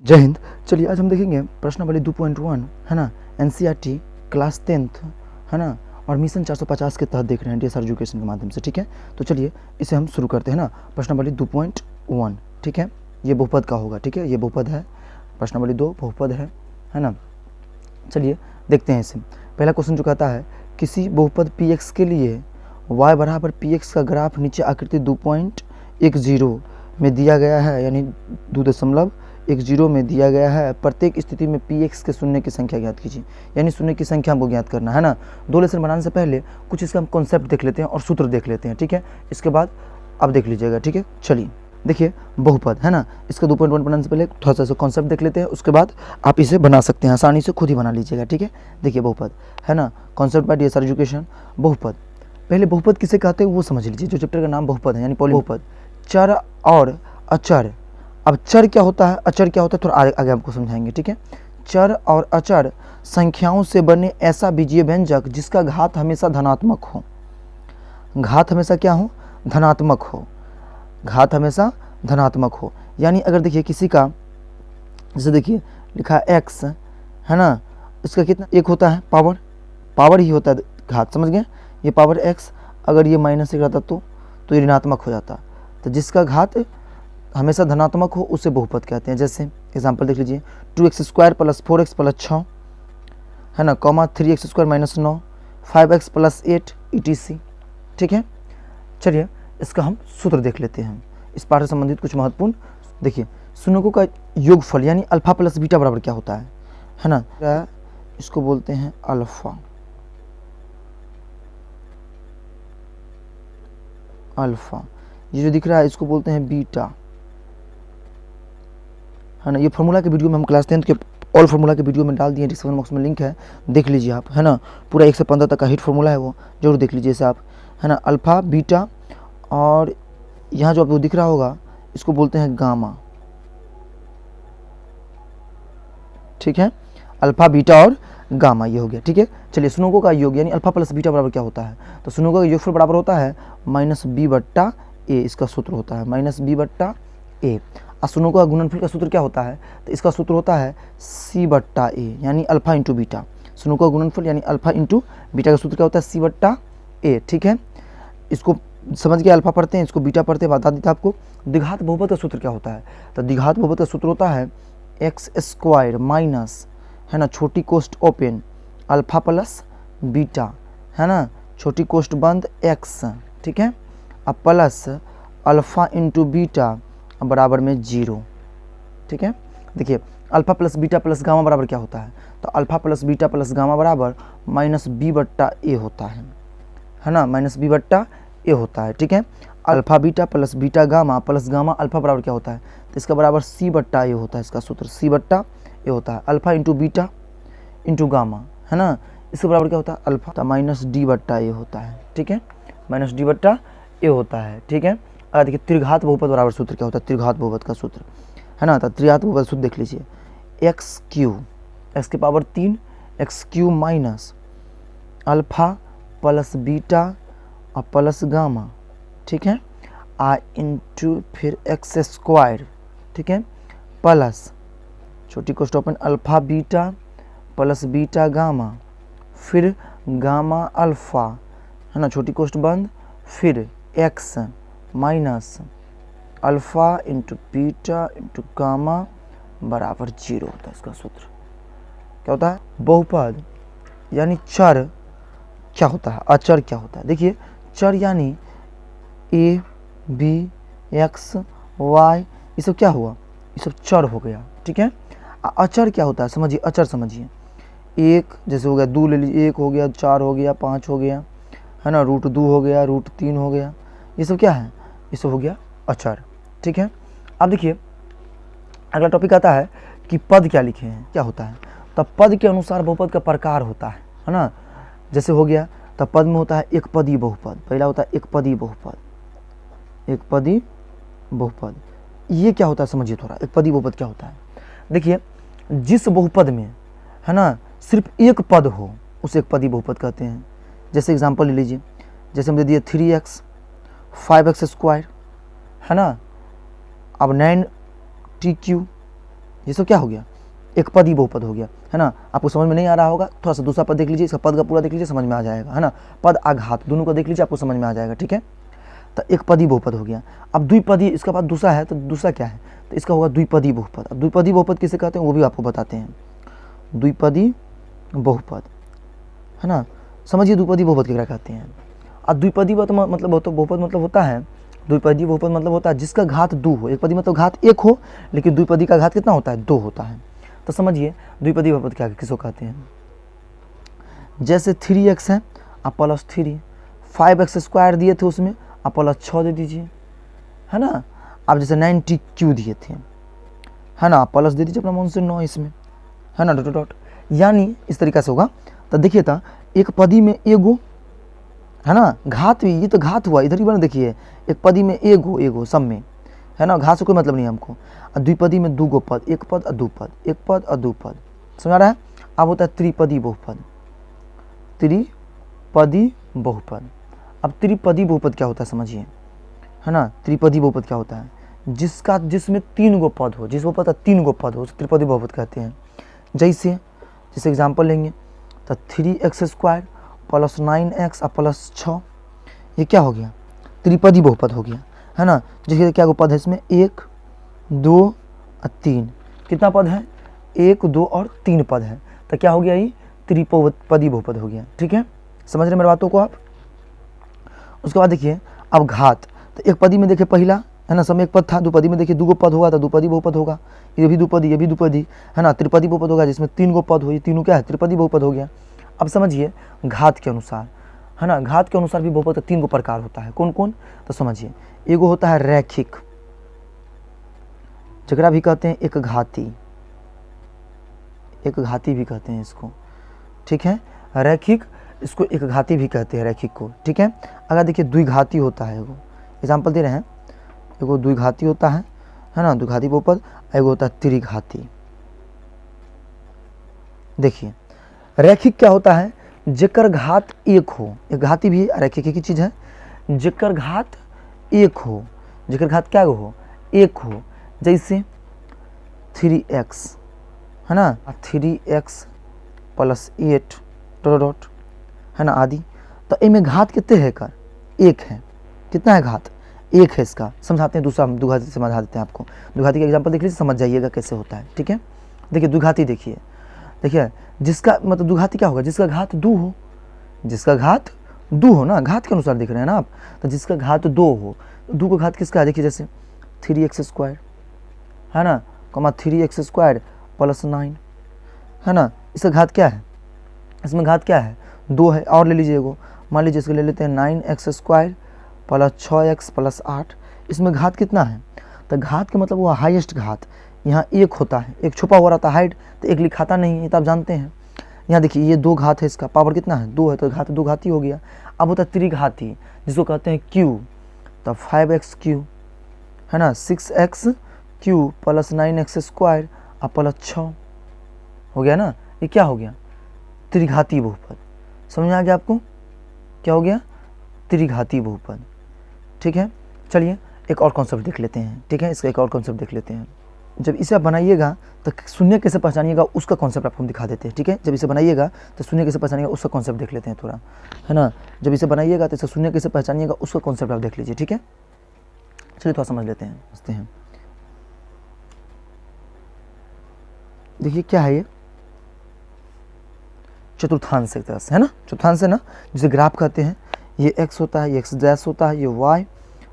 जय हिंद। चलिए आज हम देखेंगे प्रश्नावली 2.1 है ना, एनसीईआरटी क्लास 10th है ना, और मिशन 450 के तहत देख रहे हैं डीएसआर एजुकेशन के माध्यम से। ठीक है, तो चलिए इसे हम शुरू करते हैं ना। प्रश्नावली 2.1 ठीक है, ये बहुपद का होगा। ठीक है, ये बहुपद है, प्रश्नावली 2 बहुपद है ना। चलिए देखते हैं इसे। पहला क्वेश्चन जो कहता है किसी बहुपद px के लिए y बराबर px का ग्राफ नीचे आकृति 2.10 में दिया गया है, यानी 2.10 में दिया गया है। प्रत्येक स्थिति में px के शून्य की संख्या ज्ञात कीजिए, यानी शून्य की संख्या हमको ज्ञात करना है ना। दो लेसन बनाने से पहले कुछ इसका हम कॉन्सेप्ट देख लेते हैं और सूत्र देख लेते हैं। ठीक है, इसके बाद अब देख लीजिएगा। ठीक है, चलिए देखिए बहुपद है ना, इसका 2.1 बनाने से पहले थोड़ा सा कॉन्सेप्ट देख लेते हैं, उसके बाद आप इसे बना सकते हैं, आसानी से खुद ही बना लीजिएगा। ठीक है, देखिए बहुपद है ना, कॉन्सेप्ट बाय डीएसआर एजुकेशन। बहुपद, पहले बहुपद किसे कहते हैं वो समझ लीजिए। जो चैप्टर का नाम बहुपद है यानी पॉली बहुपद। चर और अचर, अब चर क्या होता है, अचर क्या होता है, थोड़ा आगे आपको समझाएंगे। ठीक है, चर और अचर संख्याओं से बने ऐसा बीजीय व्यंजक जिसका घात हमेशा धनात्मक हो। घात हमेशा क्या हो, धनात्मक हो। घात हमेशा धनात्मक हो, यानी अगर देखिए किसी का, जैसे देखिए लिखा है x है ना, इसका कितना एक होता है, पावर ही होता है घात, समझ गए। ये पावर x, अगर ये माइनस एक रहता तो ये ऋणात्मक हो जाता। तो जिसका घात हमेशा धनात्मक हो उसे बहुपद कहते हैं। जैसे एग्जांपल देख लीजिए, 2x² + 4x + 6 है ना, कॉमा 3x² - 9, 5x + 8 etc। ठीक है, चलिए इसका हम सूत्र देख लेते हैं, इस पाठ से संबंधित कुछ महत्वपूर्ण। देखिए शून्यकों का योगफल यानी अल्फा प्लस बीटा बराबर क्या होता है ना, इसको बोलते हैं अल्फा। अल्फा ये जो दिख रहा है इसको बोलते हैं बीटा है ना। ये फार्मूला के वीडियो में हम क्लास 10th के ऑल फार्मूला के वीडियो में डाल दिए, डिस्क्रिप्शन बॉक्स में लिंक है, देख लीजिए आप है ना। पूरा 1 से 15 तक का हिट फार्मूला है, वो जरूर देख लीजिए इसे आप है ना। अल्फा बीटा, और यहाँ जो आपको दिख रहा होगा इसको बोलते हैं गामा। ठीक है, अल्फा बीटा और गामा ये हो गया। ठीक है, चलिए शून्यकों का योग यानी अल्फा प्लस बीटा बराबर क्या होता है, तो शून्यकों का योगफल बराबर होता है -b/a, इसका सूत्र होता है -b/a। और शून्यकों का गुणनफल का सूत्र क्या होता है, तो इसका सूत्र होता है c/a, यानी अल्फा इंटू बीटा। शून्यकों का गुणनफल यानी अल्फा इंटू बीटा का सूत्र क्या होता है, c/a। ठीक है, इसको समझ गए, अल्फा पढ़ते हैं, इसको बीटा पढ़ते हैं, बता देता आपको। द्विघात बहुपद का सूत्र क्या होता है, तो द्विघात बहुपद का सूत्र होता है x² माइनस है ना, छोटी कोष्ठ ओपन अल्फा प्लस बीटा है ना, छोटी कोष्ठ बंद x। ठीक है, अब प्लस अल्फा इंटू बीटा बराबर में 0। ठीक है, देखिए alpha plus beta plus gamma बराबर क्या होता है, तो alpha plus beta plus gamma बराबर -b/a होता है ना, -b/a होता है। ठीक है, alpha beta plus beta gamma plus gamma alpha बराबर क्या होता है, तो इसका बराबर c/a होता है, इसका सूत्र c/a होता है। Alpha into beta into gamma है ना, इसके बराबर क्या होता है, अल्फा -d/a होता है। ठीक है, -d/a होता है। ठीक है, अगर देखिए त्रिघात बहुपद बराबर सूत्र क्या होता है, त्रिघात बहुपद का सूत्र है ना, तो त्रिघात बहुपद सूत्र देख लीजिए, x³ x की power 3 x³ minus alpha plus beta और प्लस गामा। ठीक है, इंटू फिर x²। ठीक है, प्लस छोटी कोष्ठ open alpha beta plus beta gamma, फिर गामा अल्फा है ना, छोटी कोष्ठ बंद, फिर x minus alpha into beta into gamma बराबर 0 होता है। इसका सूत्र क्या होता है, बहुपद यानी चर क्या होता है, अचर क्या होता है। देखिए चर यानी a b x y, ये सब क्या हुआ, ये सब चर हो गया। ठीक है, अचर क्या होता है समझिए, अचर समझिए, एक जैसे हो गया, 2 ले लीजिए, 1 हो गया, 4 हो गया, 5 हो गया है ना, √2 हो गया, √3 हो गया, ये सब क्या है, ये सब हो गया अचर। ठीक है, अब देखिए अगला टॉपिक आता है कि पद क्या लिखे हैं, क्या होता है, तो पद के अनुसार बहुपद का प्रकार होता है ना। जैसे हो गया, तो पद में होता है एक पदी बहुपद, पहला होता है एक पदी बहुपद, एक पदी बहुपद। ये क्या होता है समझिए थोड़ा, एक पदी बहुपद क्या होता है। देखिए जिस बहुपद में है ना सिर्फ एक पद हो उसे एक पदी बहुपद कहते हैं। जैसे एग्जांपल ले लीजिए, जैसे हम दे दिए 3x 5x² है ना, अब 9tq ये सब क्या हो गया, एक पदी बहुपद हो गया, है ना। आपको समझ में नहीं आ रहा होगा, थोड़ा सा दूसरा पद देख लीजिए, इसका पद का पूरा देख लीजिए, समझ में आ जाएगा, है ना। पद आघात दोनों को देख लीजिए, आपको समझ में आ जाएगा, ठीक है। तो एक पदी बहुपद हो गया। अब द्विपदी, इसके बाद दूसरा है, तो दूसरा क्या है, तो इसका होगा द्विपदी बहुपद। अब द्विपदी बहुपद किसे कहते हैं वो भी आपको बताते हैं। द्विपदी बहुपद, है ना, समझिए द्विपदी बहुपद क्या कहते हैं। अब द्विपदी बहुपद मतलब होता है, द्विपदी बहुपद मतलब होता है जिसका घात 2 हो। एक पदी मतलब घात 1 हो, लेकिन द्विपदी का घात कितना होता है, 2 होता है। तो समझिए द्विपदी बहुपद क्या किसको कहते हैं। जैसे 3x है, आप प्लस 3, 5x² दिए थे उसमें, आप प्लस 6 दे दीजिए, है ना। आप जैसे 90q दिए थे, है ना, आप प्लस दे दीजिए अपना मन से 9 इसमें, है ना, डॉट डॉट, यानी इस तरीक़ा से होगा। तो देखिए था एक पदी में एगो, है ना, घात भी, ये तो घात हुआ, इधर ही बना देखिए, एक पदी में एगो सब में, है ना, घात से कोई मतलब नहीं हमको। द्विपदी में 2 पद, एक पद और 2 पद, एक पद और 2 पद, समझ रहा है। अब होता है त्रिपदी बहुपद, त्रिपदी बहुपद। अब त्रिपदी बहुपद क्या होता है समझिए, है ना। त्रिपदी बहुपद क्या होता है, जिसमें 3 पद हो, जिस बहुपद 3 पद हो, त्रिपदी बहुपद कहते हैं। जैसे एग्जाम्पल लेंगे तो 3x² प्लस 9x और प्लस 6, ये क्या हो गया, त्रिपदी बहुपद हो गया, है ना। जैसे क्या पद है इसमें, 1 2 और 3, कितना पद है, 1 2 और 3 पद है, तो क्या हो गया, ये त्रिपदी बहुपद हो गया, ठीक है। समझ रहे मेरी बातों को आप। उसके बाद देखिए अब घात, तो एक पदी में देखिए पहला, है ना, समय एक पद था, द्विपदी में देखिए 2 पद होगा तो द्विपदी बहुपद होगा, ये भी द्विपदी, ये भी द्विपदी, है ना। त्रिपदी बहुपद होगा जिसमें 3 पद हो, ये तीनों क्या है, त्रिपदी बहुपद हो गया। अब समझिए घात के अनुसार, है ना, घात के अनुसार भी बहुपद 3 प्रकार होता है। कौन कौन, तो समझिए, एगो होता है रैखिक, जगरा भी कहते हैं एक घाती, एक घाती भी कहते हैं इसको, ठीक है। रैखिक, इसको एक घाती भी कहते हैं रैखिक को, ठीक है। अगर देखिए द्विघाती होता है, एगो एग्जाम्पल दे रहे हैं, एगो द्विघाती होता है ना, द्विघाती बहुपद, एगो होता है त्रिघाती। देखिए रैखिक क्या होता है, जेकर घात 1 हो, एक घाती भी रैखिक की चीज़ है, जेकर घात 1 हो, जेकर घात क्या हो, 1 हो। जैसे 3x, है ना, 3x प्लस 8 डॉट डॉट, है ना, आदि। तो इनमें घात कितने है कर, 1 है, कितना है घात, 1 है। इसका समझाते हैं, दूसरा द्विघाती समझा देते हैं आपको। द्विघाती का एग्जाम्पल देख लीजिए, समझ जाइएगा कैसे होता है, ठीक है। देखिए द्विघाती, देखिए जिसका मतलब द्विघाती क्या होगा, जिसका घात 2 हो, जिसका घात 2 हो ना, घात के अनुसार देख रहे हैं ना आप, तो जिसका घात 2 हो, 2 का घात किसका है, देखिए जैसे 3x², है ना, 3x² प्लस 9, है ना, इसका घात क्या है, इसमें घात क्या है, 2 है। और ले लीजिए एगो, मान लीजिए इसको ले लेते हैं 9x² प्लस 6x प्लस 8, इसमें घात कितना है, तो घात का मतलब वो हाईएस्ट घात, यहाँ 1 होता है, एक छुपा हुआ रहता है हाइट, तो 1 लिखाता नहीं है, तो आप जानते हैं। यहाँ देखिए ये 2 घात है, इसका पावर कितना है, 2 है, तो घात 2 घाती हो गया। अब होता है त्रिघाती, जिसको कहते हैं q, तो 5x3, है ना, 6x3 प्लस 9x² और प्लस 6 हो गया ना, ये क्या हो गया, त्रिघाती बहुपद। समझ में आ गया आपको, क्या हो गया, त्रिघाती बहुपद, ठीक है। चलिए एक और कॉन्सेप्ट देख लेते हैं, ठीक है, इसका एक और कॉन्सेप्ट देख लेते हैं। जब इसे आप बनाइएगा तो शून्य कैसे पहचानिएगा उसका कॉन्सेप्ट आपको हम दिखा देते हैं, ठीक है। जब इसे बनाइएगा तो शून्य कैसे पहचानिएगा उसका कॉन्सेप्ट देख लेते हैं थोड़ा, है ना। जब इसे बनाइएगा तो इसे शून्य कैसे पहचानिएगा उसका कॉन्सेप्ट आप देख लीजिए, ठीक है। चलिए थोड़ा समझ लेते हैं। देखिए क्या है, ये चतुर्थांश एक तरह से, है ना, चतुर्थांश है ना, जिसे ग्राफ कहते हैं। ये x होता है, ये x डैश होता है, ये y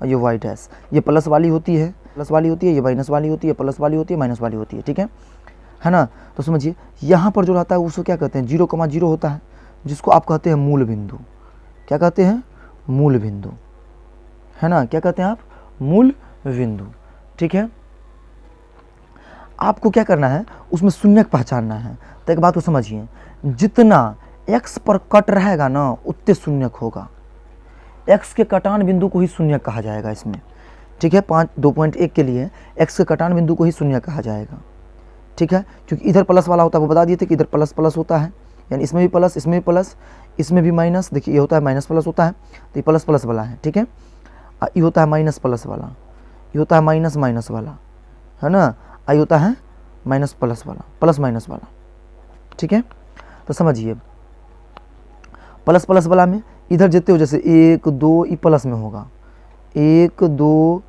और ये y डैश, ये प्लस वाली होती है, प्लस वाली होती है, ये माइनस वाली होती है, प्लस वाली होती है, माइनस वाली होती है, ठीक है ना। तो समझिए यहाँ पर जो रहता है उसको क्या कहते हैं, 0,0 होता है, जिसको आप कहते हैं मूल बिंदु। क्या कहते हैं, मूल बिंदु, है ना, क्या कहते हैं आप, मूल बिंदु, ठीक है। आपको क्या करना है, उसमें शून्य पहचानना है। तो एक बात को समझिए, जितना x पर कट रहेगा ना उतने शून्य होगा, x के कटान बिंदु को ही शून्य कहा जाएगा इसमें, ठीक है। 2.1 के लिए x के कटान बिंदु को ही शून्य कहा जाएगा, ठीक है। क्योंकि इधर प्लस वाला होता है, वो बता दिए थे कि इधर प्लस प्लस होता है, यानी इसमें भी प्लस, इसमें भी प्लस, इसमें भी माइनस। देखिए ये होता है माइनस प्लस होता है, तो ये प्लस प्लस वाला है, ठीक है। ये होता है माइनस प्लस वाला, ये होता है माइनस माइनस वाला, है ना। ये होता है माइनस प्लस वाला, प्लस माइनस वाला, ठीक है। तो समझिए प्लस प्लस वाला में इधर जितने हो, जैसे 1 2 ये प्लस में होगा, 1 2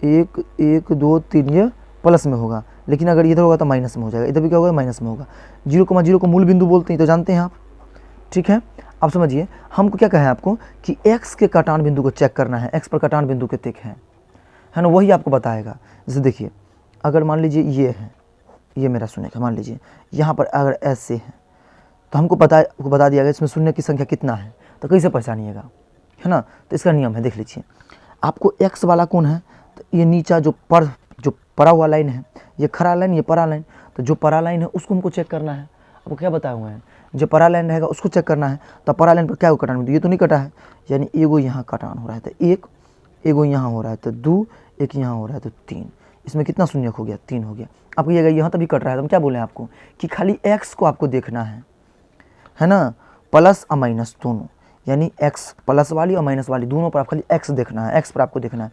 1 1 2 3 ये प्लस में होगा, लेकिन अगर इधर होगा तो माइनस में हो जाएगा, इधर भी क्या होगा माइनस में होगा। 0,0 को मूल बिंदु बोलते हैं, तो जानते हैं आप, ठीक है। अब समझिए हमको क्या कहा है आपको कि x के कटान बिंदु को चेक करना है, x पर कटान बिंदु कितने है ना, वही आपको बताएगा। जैसे देखिए अगर मान लीजिए ये है, ये मेरा शून्य है, मान लीजिए यहाँ पर अगर ऐसे है तो हमको बता दिया गया इसमें शून्य की संख्या कितना है, तो कैसे पहचानिएगा, है ना। तो इसका नियम है, देख लीजिए आपको x वाला कौन है, तो ये नीचा जो परा हुआ लाइन है, ये खरा लाइन, ये परा लाइन, तो जो परा लाइन है उसको हमको चेक करना है। आपको क्या बताए हुए हैं, जो परा लाइन रहेगा उसको चेक करना है। तो परा लाइन पर क्या कटान बिंदु, ये तो नहीं कटा है, यानी एगो यहाँ कटान हो रहा है तो 1, एगो यहाँ हो रहा है तो 2, एक यहाँ हो रहा है तो 3, इसमें कितना शून्य हो गया, 3 हो गया। आपको ये यहाँ तभी कट रहा है, तो हम क्या बोले आपको कि खाली x को आपको देखना है ना, प्लस और माइनस दोनों, यानी x प्लस वाली और माइनस वाली दोनों पर आप खाली x देखना है, x पर आपको देखना है,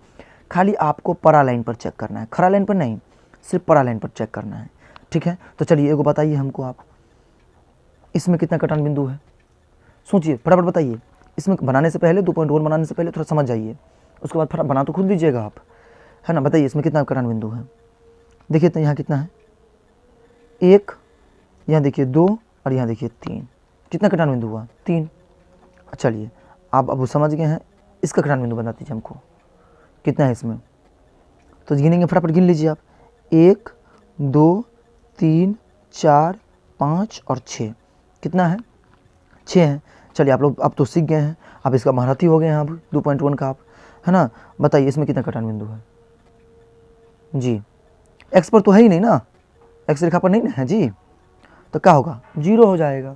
खाली आपको परा लाइन पर चेक करना है, खरा लाइन पर नहीं, सिर्फ परा लाइन पर चेक करना है, ठीक है। तो चलिए एगो बताइए हमको आप, इसमें कितना कटान बिंदु है, सोचिए फटाफट बताइए। इसमें बनाने से पहले 2.1 बनाने से पहले थोड़ा समझ जाइए, उसके बाद फटाफट बना तो खुद लीजिएगा आप, है ना। बताइए इसमें कितना कटान बिंदु है, देखिए तो यहाँ कितना है 1, यहाँ देखिए 2 और यहाँ देखिए 3, कितना कटान बिंदु हुआ 3। चलिए आप अब समझ गए हैं, इसका कटान बिंदु बता दीजिए हमको कितना है इसमें, तो गिनेंगे फटाफट गिन लीजिए आप, 1 2 3 4 5 और 6, कितना है 6 है। चलिए आप लोग अब तो सीख गए हैं, आप इसका महारथी हो गए हैं अब 2.1 का आप, है ना। बताइए इसमें कितना कटान बिंदु है जी, x पर तो है ही नहीं ना, x रेखा पर नहीं ना है जी, तो क्या होगा 0 हो जाएगा।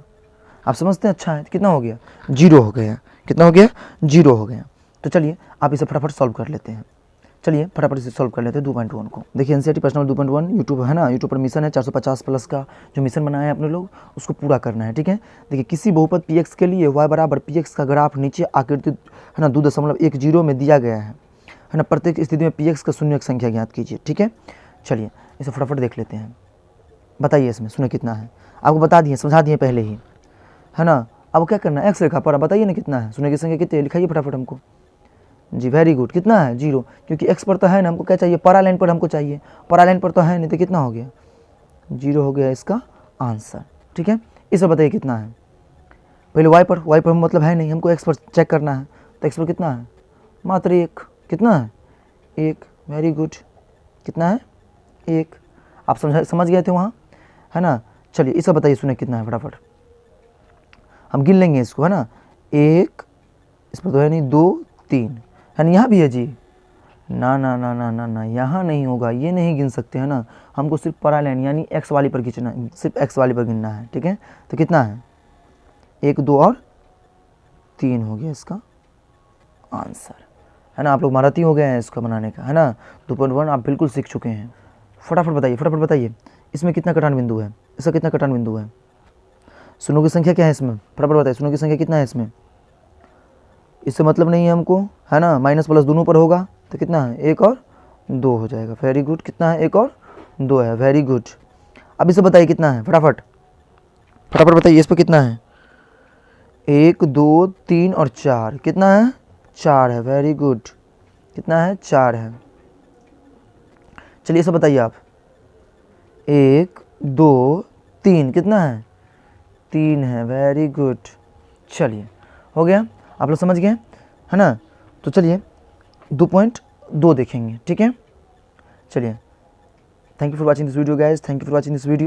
आप समझते हैं, अच्छा है, कितना हो गया 0 हो गया, कितना हो गया 0 हो गया। तो चलिए आप इसे फटाफट सॉल्व कर लेते हैं, चलिए फटाफट इसे सॉल्व कर लेते हैं 2.1 को। देखिए एनसीईआरटी प्रश्न नंबर 2.1 यूट्यूब है ना, यूट्यूब पर मिशन है 450 प्लस का जो मिशन बनाया है अपने लोग, उसको पूरा करना है, ठीक है। देखिए किसी बहुपद px के लिए y बराबर px का ग्राफ नीचे आकृति है ना 2.10 में दिया गया है ना, प्रत्येक स्थिति में px का शून्य संख्या ज्ञात कीजिए, ठीक है। चलिए इसे फटाफट देख लेते हैं, बताइए इसमें शून्य कितना है, आपको बता दिए, समझा दिए पहले ही, है ना। अब क्या करना है, x रेखा पर बताइए ना कितना है, शून्य की संख्या कितनी है लिखाइए फटाफट हमको जी, वेरी गुड, कितना है 0, क्योंकि x पर तो है ना, हमको क्या चाहिए परा लाइन पर हमको चाहिए, परा लाइन पर तो है नहीं, तो कितना हो गया 0 हो गया इसका आंसर, ठीक है। इसे बताइए कितना है, पहले y पर मतलब है नहीं, हमको x पर चेक करना है, तो x पर कितना है मात्र 1, कितना है 1, वेरी गुड, कितना है 1, आप समझ गए थे वहाँ, है ना। चलिए इसे बताइए शून्य कितना है, फटाफट हम गिन लेंगे इसको, है ना। 1, इस पर तो है नहीं, 2 3, है ना, यहाँ भी है जी, ना ना ना ना ना ना, यहाँ नहीं होगा, ये नहीं गिन सकते, है ना। हमको सिर्फ परा लाइन यानी x वाली पर खींचना, सिर्फ x वाली पर गिनना है, ठीक है। तो कितना है 1 2 और 3 हो गया इसका आंसर, है ना। आप लोग महारथी हो गए हैं इसका बनाने का, है ना। 2.1 आप बिल्कुल सीख चुके हैं। फटाफट बताइए इसमें कितना कटान बिंदु है, इसका कितना कटान बिंदु है, शून्यों की संख्या क्या है इसमें, फटाफट बताइए शून्यों की संख्या कितना है इसमें, इससे मतलब नहीं है हमको, है ना। माइनस प्लस दोनों पर होगा तो कितना है 1 और 2 हो जाएगा, वेरी गुड, कितना है 1 और 2 है, वेरी गुड। अब इसे बताइए कितना है, फटाफट बताइए इस पर कितना है 1 2 3 और 4, कितना है 4 है, वेरी गुड, कितना है 4 है। चलिए इसे बताइए आप 1 2 3, कितना है 3 है, वेरी गुड। चलिए हो गया, आप लोग समझ गए, है ना। तो चलिए 2.2 देखेंगे, ठीक है। चलिए thank you for watching this video guys, thank you for watching this video.